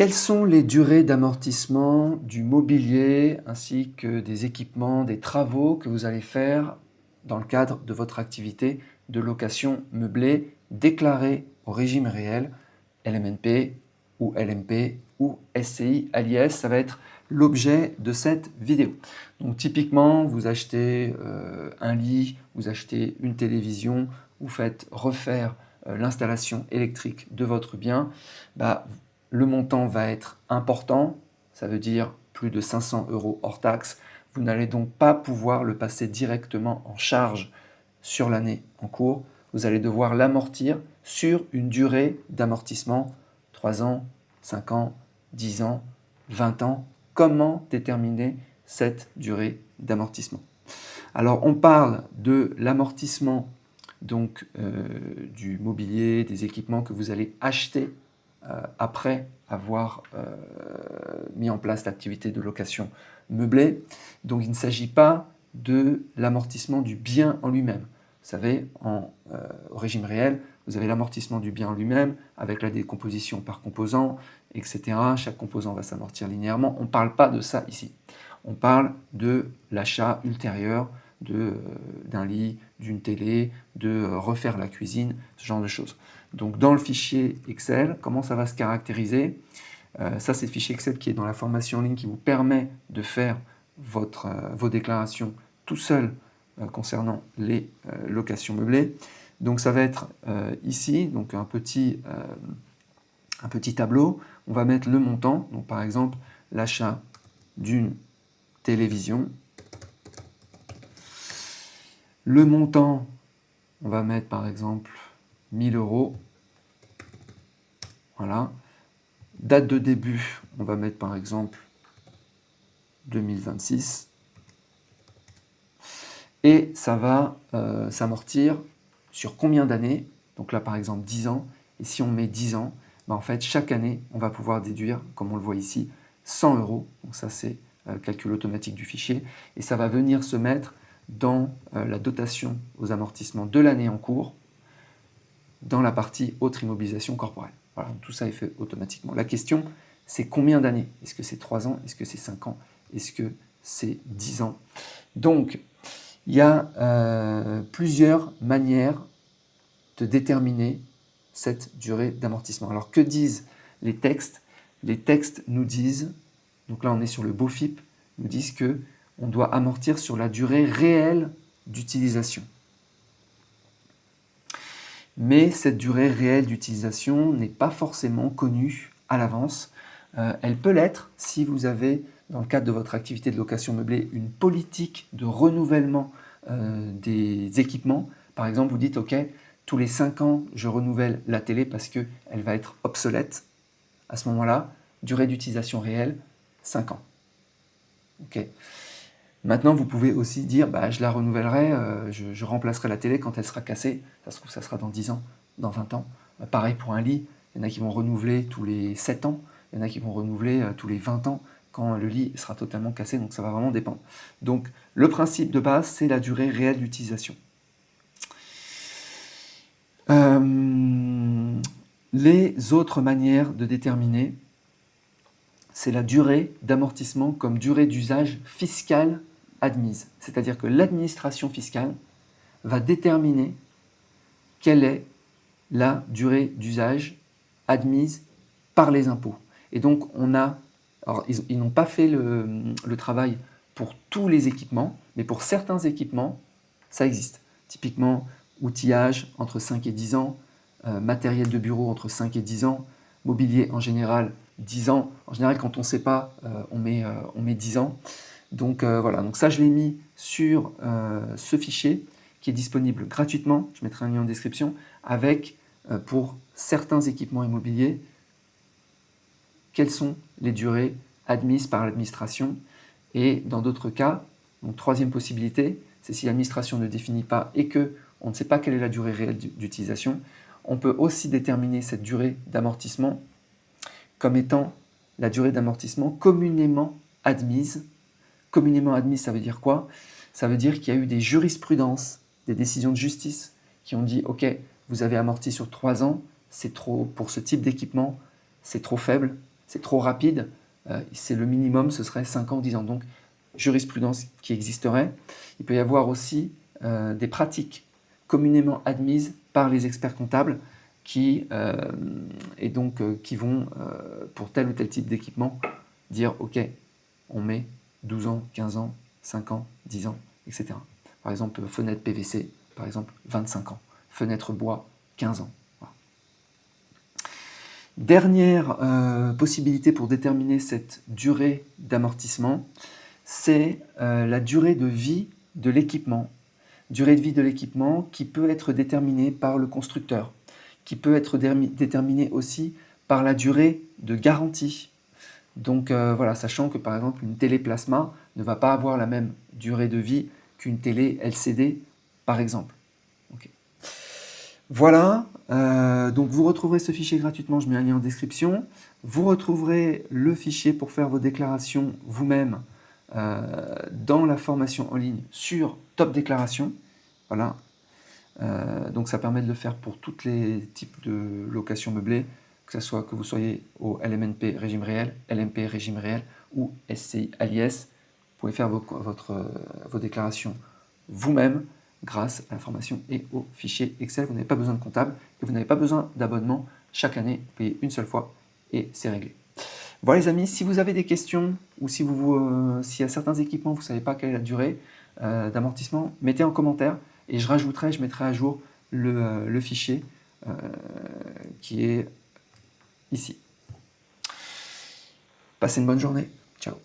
Quelles sont les durées d'amortissement du mobilier ainsi que des équipements, des travaux que vous allez faire dans le cadre de votre activité de location meublée déclarée au régime réel, LMNP ou LMP ou SCI à l'IS? Ça va être l'objet de cette vidéo. Donc typiquement, vous achetez un lit, vous achetez une télévision, vous faites refaire l'installation électrique de votre bien, le montant va être important, ça veut dire plus de 500 € hors taxe. Vous n'allez donc pas pouvoir le passer directement en charge sur l'année en cours. Vous allez devoir l'amortir sur une durée d'amortissement 3 ans, 5 ans, 10 ans, 20 ans. Comment déterminer cette durée d'amortissement? Alors, on parle de l'amortissement donc du mobilier, des équipements que vous allez acheter après avoir mis en place l'activité de location meublée. Donc il ne s'agit pas de l'amortissement du bien en lui-même. Vous savez, au régime réel, vous avez l'amortissement du bien en lui-même avec la décomposition par composant, etc. Chaque composant va s'amortir linéairement. On ne parle pas de ça ici. On parle de l'achat ultérieur d'un lit, d'une télé, de refaire la cuisine, ce genre de choses. Donc dans le fichier Excel, comment ça va se caractériser? Ça, c'est le fichier Excel qui est dans la formation en ligne qui vous permet de faire vos déclarations tout seul concernant les locations meublées. Donc ça va être ici, donc un petit tableau. On va mettre le montant, donc par exemple l'achat d'une télévision. Le montant, on va mettre par exemple 1000 €. Voilà. Date de début, on va mettre par exemple 2026. Et ça va s'amortir sur combien d'années? Donc là par exemple 10 ans. Et si on met 10 ans, en fait chaque année, on va pouvoir déduire, comme on le voit ici, 100 €. Donc ça c'est calcul automatique du fichier. Et ça va venir se mettre dans la dotation aux amortissements de l'année en cours, dans la partie autre immobilisation corporelle. Voilà, tout ça est fait automatiquement. La question, c'est combien d'années? Est-ce que c'est 3 ans? Est-ce que c'est 5 ans? Est-ce que c'est 10 ans? Donc, il y a plusieurs manières de déterminer cette durée d'amortissement. Alors, que disent les textes? Les textes nous disent, donc là on est sur le BOFIP, nous disent qu'on doit amortir sur la durée réelle d'utilisation. Mais cette durée réelle d'utilisation n'est pas forcément connue à l'avance. Elle peut l'être si vous avez, dans le cadre de votre activité de location meublée, une politique de renouvellement des équipements. Par exemple, vous dites, OK, tous les 5 ans, je renouvelle la télé parce qu'elle va être obsolète. À ce moment-là, durée d'utilisation réelle, 5 ans. OK. Maintenant, vous pouvez aussi dire, je la renouvellerai, je remplacerai la télé quand elle sera cassée. Ça se trouve, ça sera dans 10 ans, dans 20 ans. Pareil pour un lit, il y en a qui vont renouveler tous les 7 ans, il y en a qui vont renouveler tous les 20 ans quand le lit sera totalement cassé, donc ça va vraiment dépendre. Donc, le principe de base, c'est la durée réelle d'utilisation. Les autres manières de déterminer, c'est la durée d'amortissement comme durée d'usage fiscale admise. C'est-à-dire que l'administration fiscale va déterminer quelle est la durée d'usage admise par les impôts. Et donc, alors ils n'ont pas fait le travail pour tous les équipements, mais pour certains équipements, ça existe. Typiquement, outillage entre 5 et 10 ans, matériel de bureau entre 5 et 10 ans, mobilier en général 10 ans. En général, quand on ne sait pas, on met 10 ans. Donc voilà, donc ça je l'ai mis sur ce fichier qui est disponible gratuitement, je mettrai un lien en description, avec pour certains équipements immobiliers, quelles sont les durées admises par l'administration. Et dans d'autres cas, donc troisième possibilité, c'est si l'administration ne définit pas et qu'on ne sait pas quelle est la durée réelle d'utilisation, on peut aussi déterminer cette durée d'amortissement comme étant la durée d'amortissement communément admise. Communément admise, ça veut dire quoi? Ça veut dire qu'il y a eu des jurisprudences, des décisions de justice qui ont dit « Ok, vous avez amorti sur 3 ans, c'est trop pour ce type d'équipement, c'est trop faible, c'est trop rapide, c'est le minimum, ce serait 5 ans, 10 ans. Donc, jurisprudence qui existerait. Il peut y avoir aussi des pratiques communément admises par les experts comptables qui vont, pour tel ou tel type d'équipement, dire « Ok, on met 12 ans, 15 ans, 5 ans, 10 ans, etc. » Par exemple, fenêtre PVC, par exemple, 25 ans. Fenêtre bois, 15 ans. Voilà. Dernière possibilité pour déterminer cette durée d'amortissement, c'est la durée de vie de l'équipement. Durée de vie de l'équipement qui peut être déterminée par le constructeur, qui peut être déterminée aussi par la durée de garantie. Donc voilà, sachant que par exemple une télé plasma ne va pas avoir la même durée de vie qu'une télé LCD par exemple. Okay. Voilà, donc vous retrouverez ce fichier gratuitement, je mets un lien en description. Vous retrouverez le fichier pour faire vos déclarations vous-même dans la formation en ligne sur Top Déclaration. Voilà, donc ça permet de le faire pour tous les types de location meublée, que ce soit que vous soyez au LMNP régime réel, LMP régime réel ou SCI à l'IS. Vous pouvez faire vos déclarations vous-même grâce à l'information et au fichier Excel. Vous n'avez pas besoin de comptable et vous n'avez pas besoin d'abonnement. Chaque année, vous payez une seule fois et c'est réglé. Voilà les amis, si vous avez des questions ou s'il y a certains équipements, vous ne savez pas quelle est la durée d'amortissement, mettez en commentaire et je mettrai à jour le fichier qui est ici. Passez une bonne journée. Ciao.